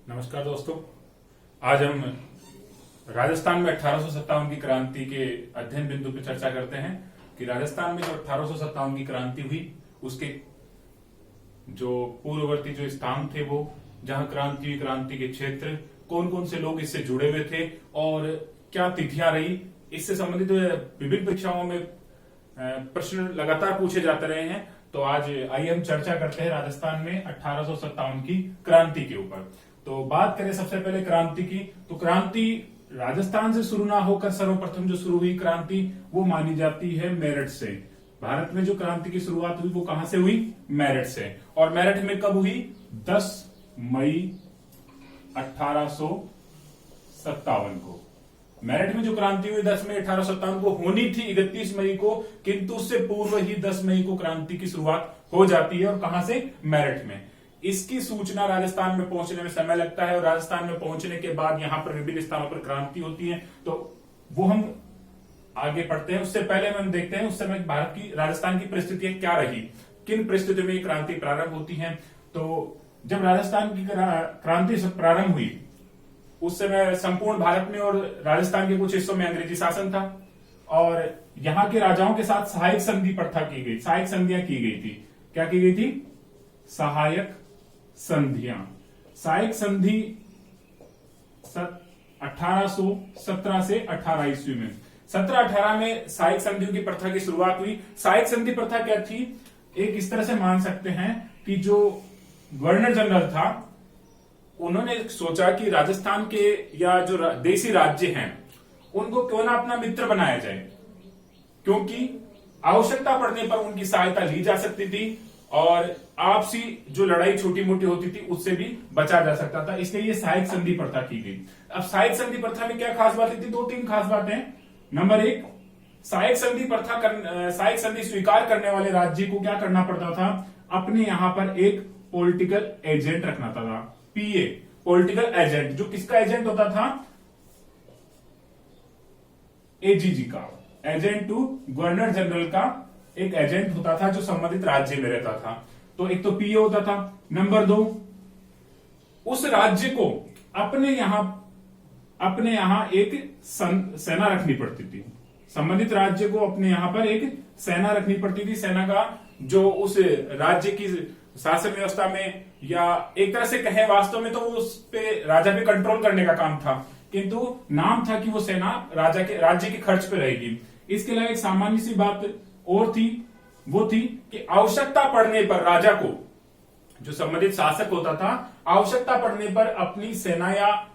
नमस्कार दोस्तों। आज हम राजस्थान में 1857 की क्रांति के अध्ययन बिंदु पर चर्चा करते हैं कि राजस्थान में जो 1857 की क्रांति हुई उसके जो पूर्ववर्ती जो स्थान थे, वो जहां क्रांति हुई, क्रांति के क्षेत्र, कौन कौन से लोग इससे जुड़े हुए थे और क्या तिथियां रही, इससे संबंधित विभिन्न परीक्षाओं में प्रश्न लगातार पूछे जाते रहे हैं। तो आज आइए हम चर्चा करते हैं राजस्थान में 1857 की क्रांति के ऊपर। तो बात करें सबसे पहले क्रांति की, तो क्रांति राजस्थान से शुरू ना होकर सर्वप्रथम जो शुरू हुई क्रांति वो मानी जाती है मेरठ से। भारत में जो क्रांति की शुरुआत हुई वो कहां से हुई? मेरठ से। और मेरठ में कब हुई? 10 मई 1857 को। मेरठ में जो क्रांति हुई 10 मई 1857 को होनी थी 31 मई को, किंतु उससे पूर्व ही 10 मई को क्रांति की शुरुआत हो जाती है। और कहां से? मेरठ में। इसकी सूचना राजस्थान में पहुंचने में समय लगता है और राजस्थान में पहुंचने के बाद यहां पर विभिन्न स्थानों पर क्रांति होती है। तो वो हम आगे पढ़ते हैं। उससे पहले हम देखते हैं उस समय भारत की, राजस्थान की परिस्थितियां क्या रही, किन परिस्थितियों में ये क्रांति प्रारंभ होती है। तो जब राजस्थान की क्रांति प्रारंभ हुई उस समय संपूर्ण भारत में और राजस्थान के कुछ हिस्सों में अंग्रेजी शासन था और यहां के राजाओं के साथ सहायक संधि प्रथा की गई, सहायक संधियां की गई थी। क्या की गई थी? सहायक संधियां। सहायक संधि 1817 से 18 ईस्वी में, 17-18 में सहायक संधियों की प्रथा की शुरुआत हुई। सहायक संधि प्रथा क्या थी? एक इस तरह से मान सकते हैं कि जो गवर्नर जनरल था उन्होंने सोचा कि राजस्थान के या जो देसी राज्य हैं उनको क्यों ना अपना मित्र बनाया जाए, क्योंकि आवश्यकता पड़ने पर उनकी सहायता ली जा सकती थी और आपसी जो लड़ाई छोटी मोटी होती थी उससे भी बचा जा सकता था। इसलिए ये सहायक संधि प्रथा की गई। अब सहायक संधि प्रथा में क्या खास बातें थी? 2-3 खास बातें। नंबर 1, सहायक संधि स्वीकार करने वाले राज्य को क्या करना पड़ता था? अपने यहां पर एक पॉलिटिकल एजेंट रखना था, पीए, पॉलिटिकल एजेंट। जो किसका एजेंट होता था? एजीजी का, एजेंट टू गवर्नर जनरल का एक एजेंट होता था जो संबंधित राज्य में रहता था। तो एक तो पीए होता था। नंबर 2, उस राज्य को अपने यहां एक सेना रखनी पड़ती थी। संबंधित राज्य को अपने यहां पर एक सेना रखनी पड़ती थी। सेना का जो उस राज्य की शासन व्यवस्था में, या एक तरह से कहें वास्तव में तो वो उस पे राजा पे कंट्रोल करने का काम था, किंतु नाम था कि वो सेना राज्य के खर्च पे रहेगी। इसके अलावा एक सामान्य सी बात और थी, वो थी कि आवश्यकता पड़ने पर राजा को, जो संबंधित शासक होता था, आवश्यकता पड़ने पर अपनी सेना या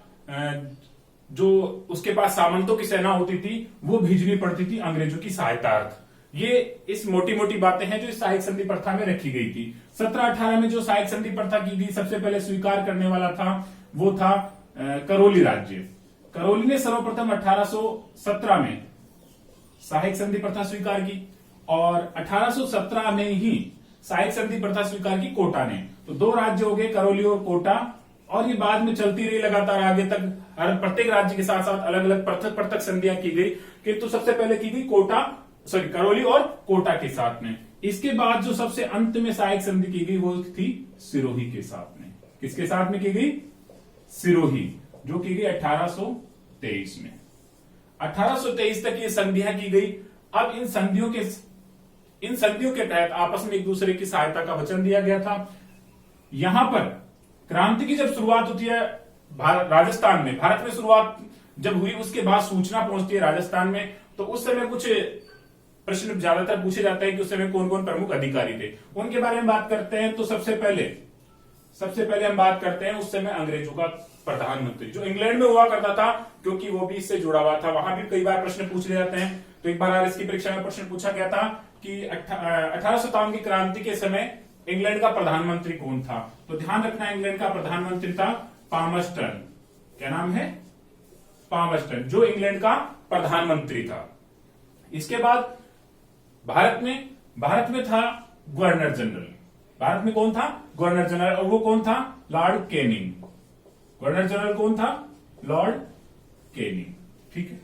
जो उसके पास सामंतों की सेना होती थी वो भेजनी पड़ती थी अंग्रेजों की सहायतार्थ। ये इस मोटी मोटी बातें हैं जो इस सहायक संधि प्रथा में रखी गई थी। 17-18 में जो सहायक संधि प्रथा की गई, सबसे पहले स्वीकार करने वाला था वो था करौली राज्य। करौली ने सर्वप्रथम 1817 में सहायक संधि प्रथा स्वीकार की और 1817 में ही सहायक संधि प्रथा स्वीकार की कोटा ने। तो 2 राज्य हो गए, करौली और कोटा, और ये बाद में चलती रही लगातार आगे तक। हर प्रत्येक राज्य के साथ साथ अलग अलग पृथक संधियां की गई, किंतु सबसे पहले की गई करौली और कोटा के साथ में। इसके बाद जो सबसे अंत में सहायक संधि की गई वो थी सिरोही के साथ में। किसके साथ में की गई? सिरोही, जो की गई 1823 में। 1823 तक ये संधियां की गई। अब इन संधियों के तहत आपस में एक दूसरे की सहायता का वचन दिया गया था। यहां पर क्रांति की जब शुरुआत होती है राजस्थान में, भारत में शुरुआत जब हुई उसके बाद सूचना पहुंचती है राजस्थान में, तो उस समय कुछ प्रश्न ज्यादातर पूछे जाते हैं कि उस समय कौन कौन प्रमुख अधिकारी थे, उनके बारे में बात करते हैं। तो सबसे पहले हम बात करते हैं उस समय अंग्रेजों का प्रधानमंत्री, जो इंग्लैंड में हुआ करता था, क्योंकि वो भी इससे जुड़ा हुआ था। वहां भी कई बार प्रश्न पूछे जाते हैं। तो एक बार इसकी परीक्षा में प्रश्न पूछा गया था कि 1857 की क्रांति के समय इंग्लैंड का प्रधानमंत्री कौन था? तो ध्यान रखना, इंग्लैंड का प्रधानमंत्री था पामर्स्टन। क्या नाम है? पामर्स्टन, जो इंग्लैंड का प्रधानमंत्री था। इसके बाद भारत में था गवर्नर जनरल। भारत में कौन था? गवर्नर जनरल, और वो कौन था? Lord Canning. गवर्नर जनरल कौन था? Lord Canning. ठीक है।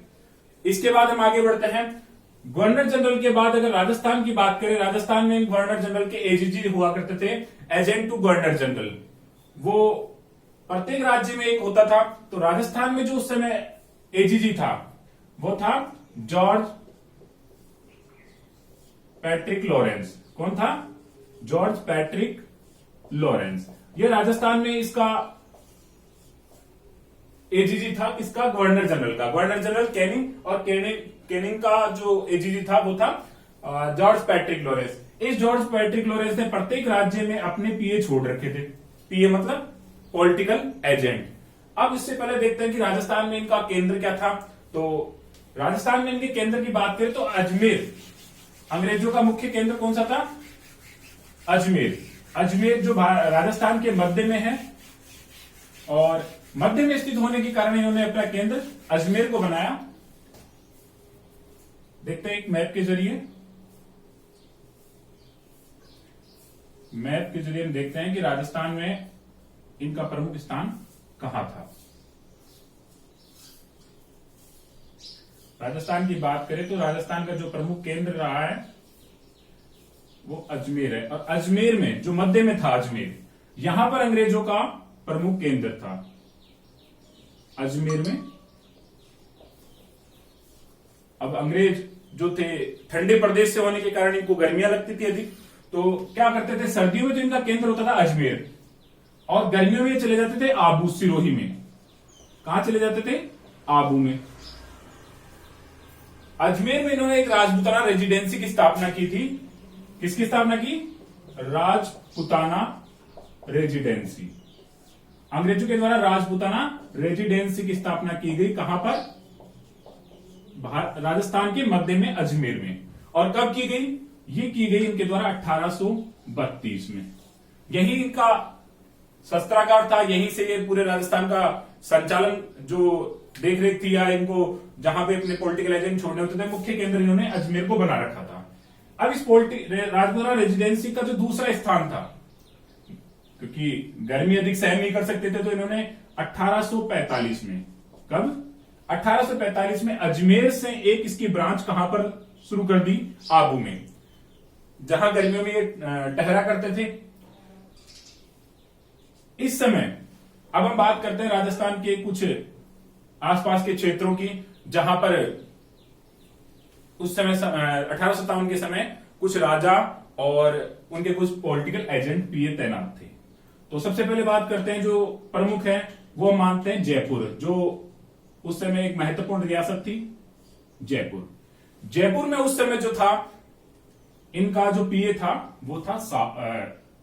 इसके बाद हम आगे बढ़ते हैं। गवर्नर जनरल के बाद अगर राजस्थान की बात करें, राजस्थान में गवर्नर जनरल के एजीजी हुआ करते थे, एजेंट टू गवर्नर जनरल। वो प्रत्येक राज्य में एक होता था। तो राजस्थान में जो उस समय एजीजी था वो था जॉर्ज पैट्रिक लॉरेंस। कौन था? George Patrick Lawrence. ये राजस्थान में इसका एजीजी था, किसका? गवर्नर जनरल का। गवर्नर जनरल कैनिंग, और कैनिंग का जो एजीजी था वो था जॉर्ज पैट्रिक लॉरेंस। इस जॉर्ज पैट्रिक लॉरेंस ने प्रत्येक राज्य में अपने पीए छोड़ रखे थे। पीए मतलब पॉलिटिकल एजेंट। अब इससे पहले देखते हैं कि राजस्थान में इनका केंद्र क्या था। तो राजस्थान में इनके केंद्र की बात करें तो अजमेर, अंग्रेजों का मुख्य केंद्र कौन सा था? अजमेर। अजमेर जो राजस्थान के मध्य में है, और मध्य में स्थित होने के कारण इन्होंने अपना केंद्र अजमेर को बनाया। देखते हैं एक मैप के जरिए, हम देखते हैं कि राजस्थान में इनका प्रमुख स्थान कहां था। राजस्थान की बात करें तो राजस्थान का जो प्रमुख केंद्र रहा है वो अजमेर है, और अजमेर में जो मध्य में था अजमेर, यहां पर अंग्रेजों का प्रमुख केंद्र था। अजमेर में अब अंग्रेज जो थे ठंडे प्रदेश से होने के कारण इनको गर्मियां लगती थी अधिक, तो क्या करते थे? सर्दियों में तो इनका केंद्र होता था अजमेर, और गर्मियों में चले जाते थे आबू, सिरोही में। कहां चले जाते थे? आबू में। अजमेर में इन्होंने एक राजपुताना रेजिडेंसी की स्थापना की थी। किसकी स्थापना की? राजपुताना रेजिडेंसी। अंग्रेजों के द्वारा राजपुताना रेजिडेंसी की स्थापना की गई। कहां पर? राजस्थान के मध्य में अजमेर में। और कब की गई? ये की गई इनके द्वारा 1832 में। यही इनका शस्त्रागार था, यहीं से ये पूरे राजस्थान का संचालन जो देखरेख थी, या इनको जहां पे अपने पॉलिटिकल एजेंट छोड़ने होते थे, मुख्य केंद्र इन्होंने अजमेर को बना रखा था। अब इस राजपुताना रेजिडेंसी का जो दूसरा स्थान था, क्योंकि गर्मी अधिक सहन नहीं कर सकते थे, तो इन्होंने 1845 में, कब? 1845 में अजमेर से एक इसकी ब्रांच कहां पर शुरू कर दी? आबू में, जहां गर्मियों में ये टहरा करते थे। इस समय अब हम बात करते हैं राजस्थान के कुछ आसपास के क्षेत्रों की, जहां पर उस समय 1857 के समय कुछ राजा और उनके कुछ पॉलिटिकल एजेंट पीए तैनात थे। तो सबसे पहले बात करते हैं जो प्रमुख है, वो मानते हैं जयपुर, जो उस समय एक महत्वपूर्ण रियासत थी, जयपुर। जयपुर में उस समय जो था इनका जो पीए था वो था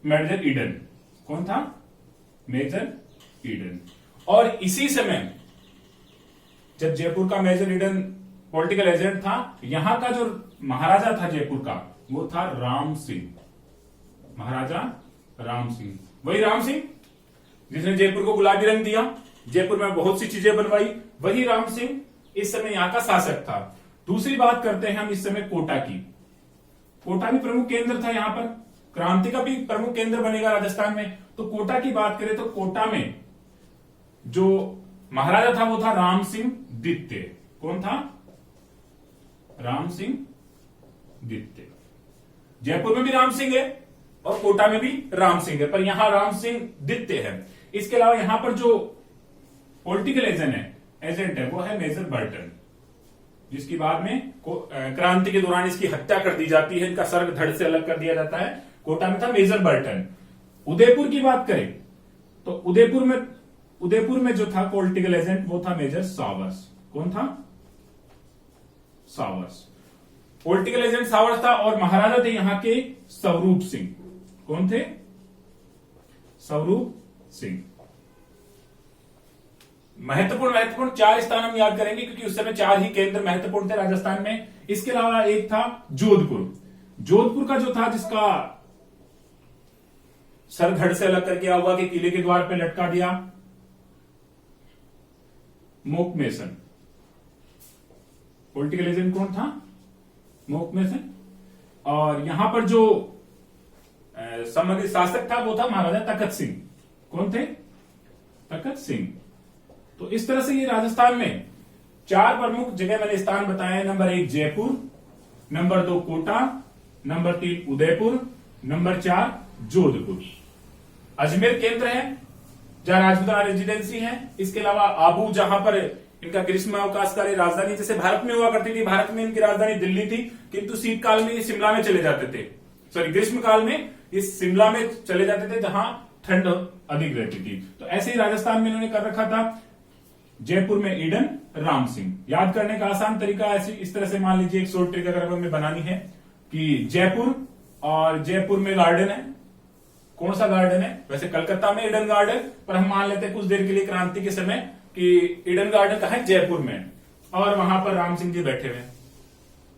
मेजर ईडन। कौन था? Major Eden. और इसी समय जब जयपुर का मेजर ईडन पॉलिटिकल एजेंट था, यहां का जो महाराजा था जयपुर का वो था राम सिंह। महाराजा राम सिंह, वही राम सिंह जिसने जयपुर को गुलाबी रंग दिया, जयपुर में बहुत सी चीजें बनवाई, वही राम सिंह इस समय यहां का शासक था। दूसरी बात करते हैं हम इस समय कोटा की। कोटा भी प्रमुख केंद्र था, यहां पर क्रांति का भी प्रमुख केंद्र बनेगा राजस्थान में। तो कोटा की बात करें तो कोटा में जो महाराजा था वो था राम सिंह द्वितीय। कौन था? राम सिंह द्वितीय। जयपुर में भी राम सिंह है और कोटा में भी राम सिंह है, पर यहां राम सिंह द्वितीय है। इसके अलावा यहां पर जो पॉलिटिकल एजेंट है वो है मेजर बर्टन, जिसकी बाद में क्रांति के दौरान इसकी हत्या कर दी जाती है, इनका सर धड़ से अलग कर दिया जाता है। कोटा में था मेजर बर्टन। उदयपुर की बात करें तो उदयपुर में जो था पॉलिटिकल एजेंट वो था मेजर सावर्स। कौन था? सावर्स। पॉलिटिकल एजेंट सावर्स था, और महाराजा थे यहां के स्वरूप सिंह। कौन थे? स्वरूप सिंह। महत्वपूर्ण 4 स्थान हम याद करेंगे, क्योंकि उस समय 4 ही केंद्र महत्वपूर्ण थे राजस्थान में। इसके अलावा एक था जोधपुर। जोधपुर का जो था, जिसका सर धड़ से अलग करके हुआ कि किले के द्वार पे लटका दिया, मोकमेसन। पॉलिटिकल एजेंट कौन था? मोकमेसन। और यहां पर जो संबंधित शासक था वो था महाराजा तखत सिंह। कौन थे? तखत सिंह। तो इस तरह से ये राजस्थान में 4 प्रमुख जगह मैंने स्थान बताए। Number 1 Jaipur, number 2 Kota, number 3 Udaipur, number 4 Jodhpur. Ajmer केंद्र है, जहां राजपूताना रेजिडेंसी है। इसके अलावा आबू, जहां पर इनका ग्रीष्म अवकाशकालीन राजधानी, जैसे भारत में हुआ करती थी, भारत में इनकी राजधानी दिल्ली थी, किंतु शीतकाल में ये शिमला में चले जाते थे, सॉरी ग्रीष्म काल में इस शिमला में चले जाते थे जहां ठंड अधिक रहती थी। तो ऐसे ही राजस्थान में इन्होंने कर रखा था। जयपुर में ईडन राम सिंह। याद करने का आसान तरीका ऐसे इस तरह से मान लीजिए, एक शॉर्ट ट्रिक अगर हमें बनानी है कि जयपुर, और जयपुर में गार्डन है, कौन सा गार्डन है, वैसे कलकत्ता में ईडन गार्डन, पर हम मान लेते हैं कुछ देर के लिए क्रांति के समय कि ईडन गार्डन कहाँ है, जयपुर में, और वहां पर राम सिंह जी बैठे हुए।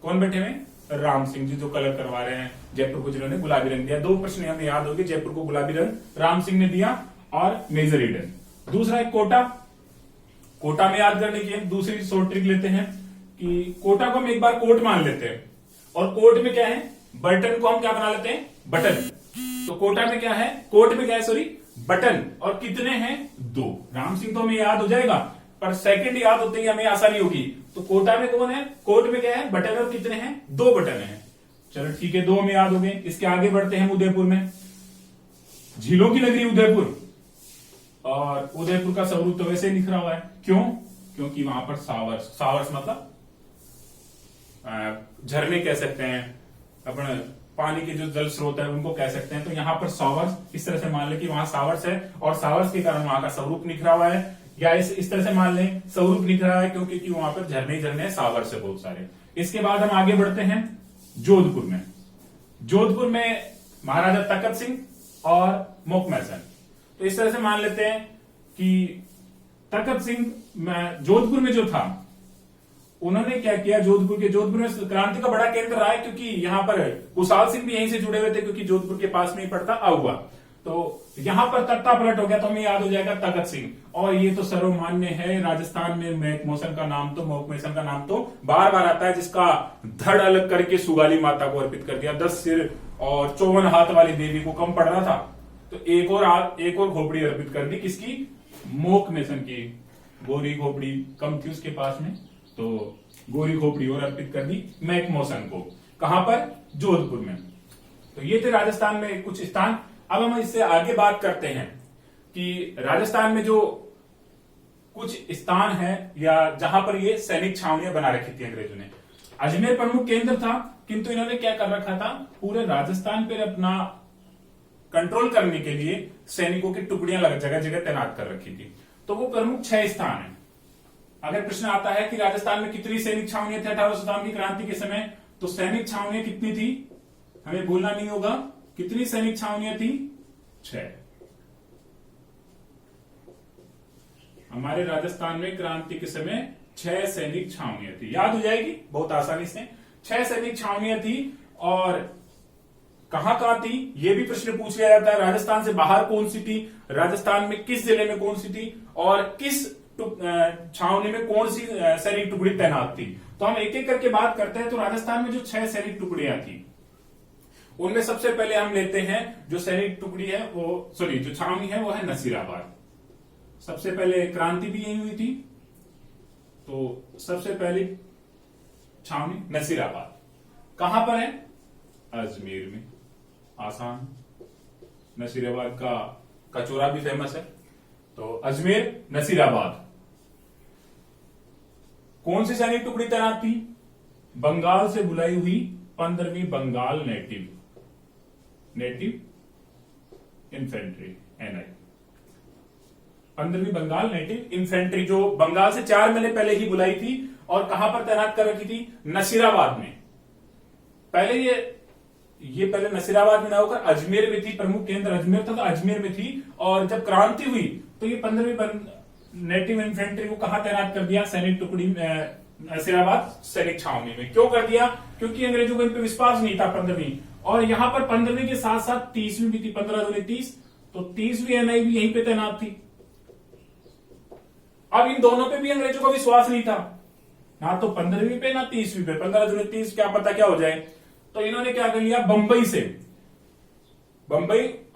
कौन बैठे हुए? राम सिंह जी, जो कलर करवा रहे हैं जयपुर को, जिन्होंने गुलाबी रंग दिया। दो प्रश्न हमें याद होंगे, जयपुर को गुलाबी रंग राम सिंह ने दिया और मेजर ईडन। दूसरा है कोटा। कोटा में याद करने की दूसरी शॉर्ट ट्रिक लेते हैं कि कोटा को हम एक बार कोट मान लेते हैं, और कोट में क्या है, बटन को हम क्या बना लेते हैं, बटन। तो कोटा में क्या है, कोट में क्या है, सॉरी बटन, और कितने हैं, 2। राम सिंह तो हमें याद हो जाएगा, पर सेकंड याद होते ही हमें आसानी होगी। तो कोटा में कौन है, कोट में क्या है, बटन, और कितने हैं, 2 बटन हैं। चलो ठीक है, 2 में याद हो गए। इसके आगे बढ़ते हैं उदयपुर में। झीलों की नगरी उदयपुर, और उदयपुर का स्वरूप तो वैसे ही लिखा हुआ है। क्यों? क्योंकि वहां पर सावर्स मतलब झरने कह सकते हैं, अपन पानी के जो जल स्रोत है उनको कह सकते हैं। तो यहाँ पर सावर्स, इस तरह से मान लें कि वहां सावर्स है, और सावर्स के कारण वहां का स्वरूप निखरा हुआ है, या इस तरह से मान लें स्वरूप निखरा है क्योंकि वहां पर झरने झरने सावर्स है बहुत सारे। इसके बाद हम आगे बढ़ते हैं जोधपुर में। जोधपुर में महाराजा तखत सिंह और मोकमैसन। तो इस तरह से मान लेते हैं कि तखत सिंह जोधपुर में जो था, उन्होंने क्या किया, जोधपुर में क्रांति का बड़ा केंद्र रहा है, क्योंकि यहां पर कुशाल सिंह भी यहीं से जुड़े हुए थे, क्योंकि जोधपुर के पास में ही पड़ता आहुआ। तो यहां पर तख्ता पलट हो गया, तो हमें याद हो जाएगा तखत सिंह। और ये तो सर्वमान्य है, राजस्थान में मोकमैसन का नाम तो बार बार आता है, जिसका धड़ अलग करके सुगाली माता को अर्पित कर दिया। 10 सिर और 54 हाथ वाली देवी को कम पड़ रहा था, तो एक और खोपड़ी अर्पित कर दी, किसकी, मोकमैसन की। गोरी खोपड़ी कम थी उसके पास में, तो गोरी खोपड़ी और अर्पित कर दी मैकमोसन को। कहां पर, जोधपुर में। तो ये थे राजस्थान में कुछ स्थान। अब हम इससे आगे बात करते हैं कि राजस्थान में जो कुछ स्थान है, या जहां पर ये सैनिक छावनियां बना रखी थी अंग्रेजों ने। अजमेर प्रमुख केंद्र था, किंतु इन्होंने क्या कर रखा था, पूरे राजस्थान पर अपना कंट्रोल करने के लिए सैनिकों की टुकड़ियां जगह जगह तैनात कर रखी थी। तो वो प्रमुख 6 स्थान है। अगर प्रश्न आता है कि राजस्थान में कितनी सैनिक छावनियां थी 1857 की क्रांति के समय, तो सैनिक छावनियां कितनी थी, हमें भूलना नहीं होगा। कितनी सैनिक छावनियां थी, 6। हमारे राजस्थान में क्रांति के समय 6 सैनिक छावनियां थी। याद हो जाएगी बहुत आसानी से। 6 सैनिक छावनियां थी, और कहां कहां थी, यह भी प्रश्न पूछ लिया जाता है। राजस्थान से बाहर कौन सी थी, राजस्थान में किस जिले में कौन सी थी, और किस छावनी में कौन सी सैनिक टुकड़ी तैनात थी। तो हम एक एक करके बात करते हैं। तो राजस्थान में जो 6 सैनिक टुकड़ियां थी, उनमें सबसे पहले हम लेते हैं जो सैनिक टुकड़ी है जो छावनी है वो है नसीराबाद। सबसे पहले क्रांति भी यही हुई थी, तो सबसे पहली छावनी नसीराबाद। कहां पर है, अजमेर में। आसान, नसीराबाद का कचौरा भी फेमस है। तो अजमेर, नसीराबाद। कौन सी सैनिक टुकड़ी तैनात थी, बंगाल से बुलाई हुई 15वीं बंगाल नेटिव इन्फेंट्री, NI। 15वीं बंगाल नेटिव इन्फेंट्री, जो बंगाल से 4 महीने पहले ही बुलाई थी, और कहां पर तैनात कर रखी थी, नसीराबाद में। पहले ये पहले नसीराबाद में ना होकर अजमेर में थी, प्रमुख केंद्र अजमेर था, तो अजमेर में थी। और जब क्रांति हुई तो ये 15वीं नेटिव इन्फेंट्री को कहां तैनात कर दिया, सैनिक टुकड़ी नसीराबाद सैनिक छावनी में। क्यों कर दिया, क्योंकि अंग्रेजों को इन पर विश्वास नहीं था 15वीं। और यहां पर 15वीं के साथ साथ 30वीं भी थी, 15 दूनी 30, तो 30वीं NI भी यहीं पे तैनात थी। अब इन दोनों पे भी अंग्रेजों को विश्वास नहीं था, ना तो 15वीं पे ना 30वीं पे। 15 दूनी 30, क्या पता क्या हो जाए। तो इन्होंने क्या कर लिया, बंबई,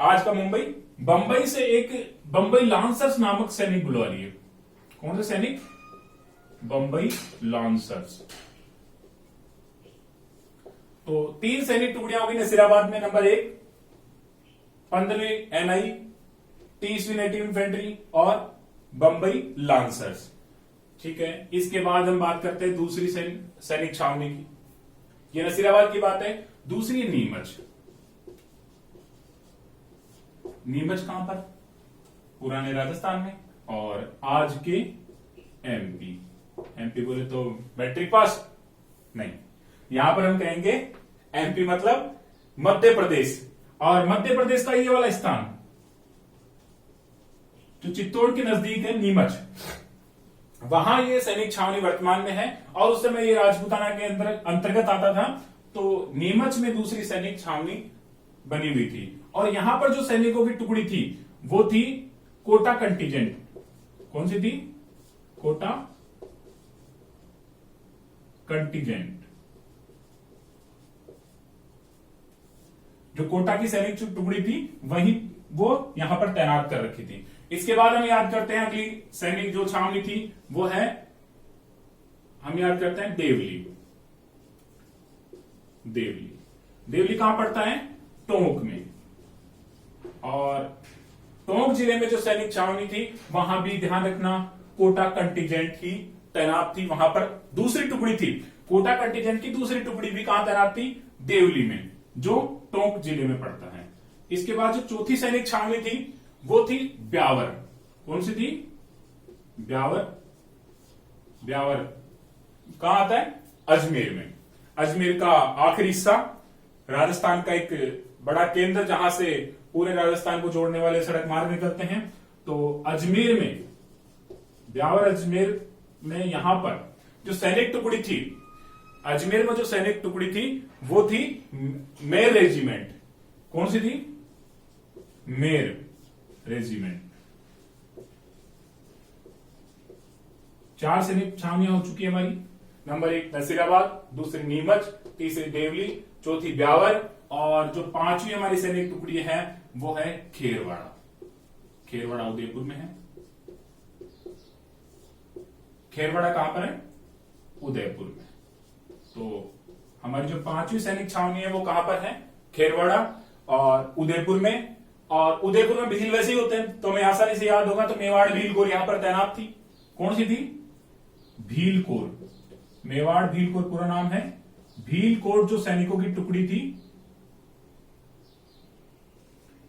आज का बंबई से एक बंबई लांसर्स नामक सैनिक बुलवा लिए। कौन से सैनिक, बंबई लांसर्स। तो 3 सैनिक टुकड़ियां होगी नसीराबाद में। नंबर 1 15वीं NI 30वीं नेटिव इन्फेंट्री और बंबई लांसर्स। ठीक है, इसके बाद हम बात करते हैं दूसरी सैनिक छावनी की। ये नसीराबाद की बात है। दूसरी नीमच। नीमच कहां पर? पुराने राजस्थान में और आज के एमपी। एमपी बोले तो मैट्रिक पास नहीं, यहां पर हम कहेंगे एमपी मतलब मध्य प्रदेश। और मध्य प्रदेश का ये वाला स्थान जो चित्तौड़ के नजदीक है, नीमच, वहां ये सैनिक छावनी वर्तमान में है और उस समय ये राजपूताना के अंतर्गत आता था। तो नीमच में दूसरी सैनिक छावनी बनी हुई थी और यहां पर जो सैनिकों की टुकड़ी थी वो थी कोटा कंटीजेंट। कौन सी थी? कोटा कंटीजेंट। जो कोटा की सैनिक टुकड़ी थी वही वो यहां पर तैनात कर रखी थी। इसके बाद हम याद करते हैं अगली सैनिक जो छावनी थी वो है, हम याद करते हैं देवली। देवली, देवली कहां पड़ता है? टोंक में। और टोंक जिले में जो सैनिक छावनी थी वहां भी ध्यान रखना कोटा कंटीजेंट ही तैनात थी। वहां पर दूसरी टुकड़ी थी, कोटा कंटीजेंट की दूसरी टुकड़ी भी कहां तैनात थी? देवली में, जो टोंक जिले में पड़ता है। इसके बाद जो चौथी सैनिक छावनी थी वो थी ब्यावर। कौन सी थी? ब्यावर। ब्यावर कहां आता है? अजमेर में। अजमेर का आखिरी हिस्सा, राजस्थान का एक बड़ा केंद्र जहां से पूरे राजस्थान को जोड़ने वाले सड़क मार्ग निकलते हैं। तो अजमेर में, ब्यावर अजमेर में यहां पर जो सैनिक टुकड़ी थी, अजमेर में जो सैनिक टुकड़ी थी वो थी मेर रेजिमेंट। कौन सी थी? मेर रेजिमेंट। 4 सैनिक छावनियां हो चुकी है हमारी। नंबर 1 नसीराबाद, दूसरी नीमच, तीसरी देवली, चौथी ब्यावर और जो 5वीं हमारी सैनिक टुकड़ी है वो है खेरवाड़ा। खेरवाड़ा उदयपुर में है। खेरवाड़ा कहां पर है? उदयपुर में। तो हमारी जो 5वीं सैनिक छावनी है वो कहां पर है? खेरवाड़ा और उदयपुर में। और उदयपुर में भील वैसे ही होते हैं तो हमें आसानी से याद होगा। तो मेवाड़ भील कोर यहां पर तैनात थी। कौन सी थी? भील कोर। मेवाड़ भील कोर पूरा नाम है। भील कोर जो सैनिकों की टुकड़ी थी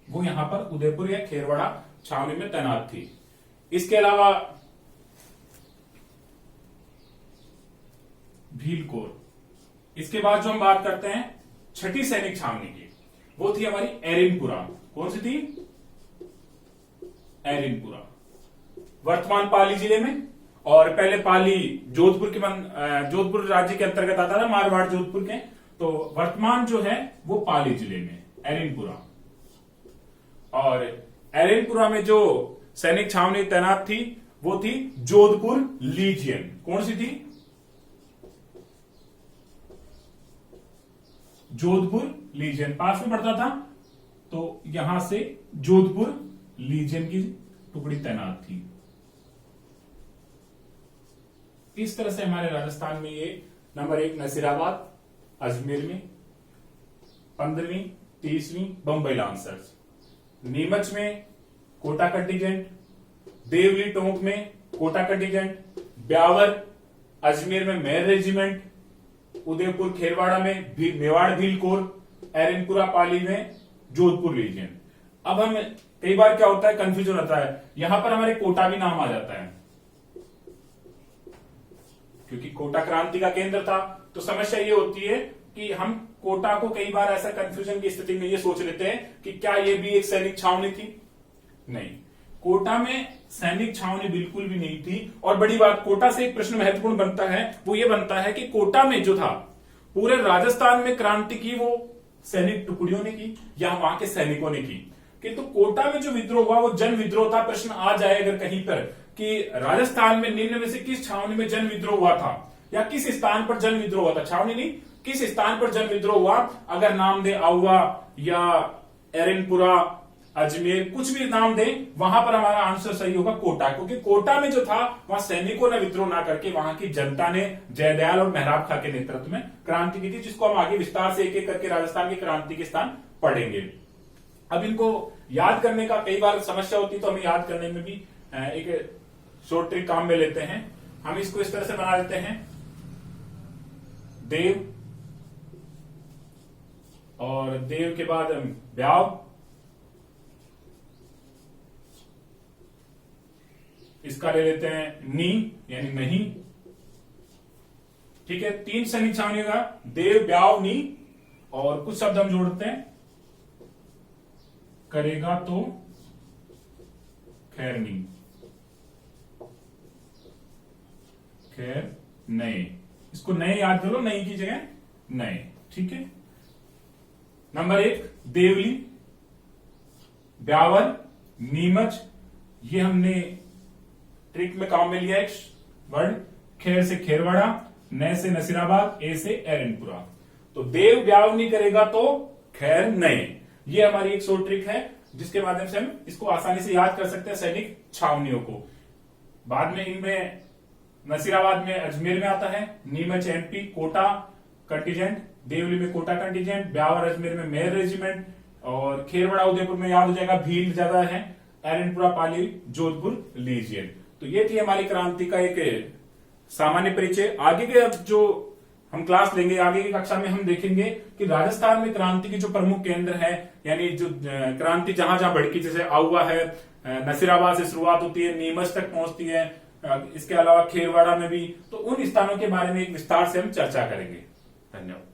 वो यहां पर उदयपुर या खेरवाड़ा छावनी में तैनात थी। इसके अलावा भील कोर। इसके बाद जो हम बात करते हैं छठी सैनिक छावनी की, वो थी हमारी एरिनपुरा। कौन सी थी? एरिनपुरा, वर्तमान पाली जिले में। और पहले पाली जोधपुर राज्य के अंतर्गत आता था, मारवाड़ जोधपुर के। तो वर्तमान जो है वो पाली जिले में, एरिनपुरा। और एरिनपुरा में जो सैनिक छावनी तैनात थी वो थी जोधपुर लीजियन। कौन सी थी? जोधपुर लीजियन, पास में पड़ता था तो यहां से जोधपुर लीजियन की टुकड़ी तैनात थी। इस तरह से हमारे राजस्थान में ये नंबर 1 नसीराबाद अजमेर में, 15वीं 30वीं बंबई लांसर्स, नीमच में कोटा कंटीजेंट, देवली टोंक में कोटा कंटीजेंट, ब्यावर अजमेर में मेर रेजिमेंट, उदयपुर खेरवाड़ा में मेवाड़ भील कोर, एरिनपुरा पाली में जोधपुर लीजियन। अब हम कई बार क्या होता है, कंफ्यूजन होता है, यहां पर हमारे कोटा भी नाम आ जाता है क्योंकि कोटा क्रांति का केंद्र था। तो समस्या ये होती है कि हम कोटा को कई बार ऐसा कंफ्यूजन की स्थिति में ये सोच लेते हैं कि क्या ये भी एक सैनिक छावनी थी। नहीं, कोटा में सैनिक छावनी बिल्कुल भी नहीं थी। और बड़ी बात, कोटा से एक प्रश्न महत्वपूर्ण बनता है, वो ये बनता है कि कोटा में जो था पूरे राजस्थान में क्रांति की वो सैनिक टुकड़ियों ने की या वहां के सैनिकों ने की। किंतु कोटा में जो विद्रोह हुआ वो जन विद्रोह था। प्रश्न आ जाए अगर कहीं पर कि राजस्थान में निम्न में से किस छावनी में जन विद्रोह हुआ था या किस स्थान पर जन विद्रोह हुआ था, छावनी नहीं, किस स्थान पर जन विद्रोह हुआ, अगर नाम दे आउवा या एरिनपुरा, अजमेर, कुछ भी नाम दे, वहां पर हमारा आंसर सही होगा कोटा। क्योंकि कोटा में जो था वहां सैनिकों ने विद्रोह ना करके वहां की जनता ने जयदयाल और मेहराब खां के नेतृत्व में क्रांति की थी, जिसको हम आगे विस्तार से एक एक करके राजस्थान की क्रांति के स्थान पढ़ेंगे। अब इनको याद करने का कई बार समस्या होती है, तो हमें याद करने में भी एक शॉर्ट ट्रिक काम में लेते हैं। हम इसको इस तरह से बना लेते हैं, देव और देव के बाद ब्याव, इसका ले लेते हैं नी यानी नहीं। ठीक है, 3 सैनिक छावनी का देव ब्याव नी, और कुछ शब्द हम जोड़ते हैं, करेगा तो खैरनी, खैर नए, इसको नए याद करो, नई की जगह नए। ठीक है, नंबर 1 देवली, ब्यावर, नीमच, ये हमने ट्रिक में काम में लिया एक वर्ड। खैर से खेरवाड़ा, नए से नसीराबाद, ए से एरनपुरा। तो देव ब्याव नहीं करेगा तो खैर नए, ये हमारी एक शॉर्ट ट्रिक है जिसके माध्यम से हम इसको आसानी से याद कर सकते हैं सैनिक छावनियों को। बाद में इनमें नसीराबाद में अजमेर में आता है, नीमच एमपी कोटा कंटीजेंट, देवली में कोटा कंटीजेंट, ब्यावर अजमेर में मेयर रेजिमेंट, और खेरवाड़ा उदयपुर में याद हो जाएगा भील ज्यादा है, एरनपुरा पाली जोधपुर लीजियन। तो ये थी हमारी क्रांति का एक सामान्य परिचय। आगे के अब जो हम क्लास लेंगे, आगे की कक्षा में हम देखेंगे कि राजस्थान में क्रांति के जो प्रमुख केंद्र है, यानी जो क्रांति जहां जहां भड़की, जैसे आउवा है, नसीराबाद से शुरुआत होती है, नीमच तक पहुंचती है, इसके अलावा खेरवाड़ा में भी, तो उन स्थानों के बारे में एक विस्तार से हम चर्चा करेंगे। धन्यवाद।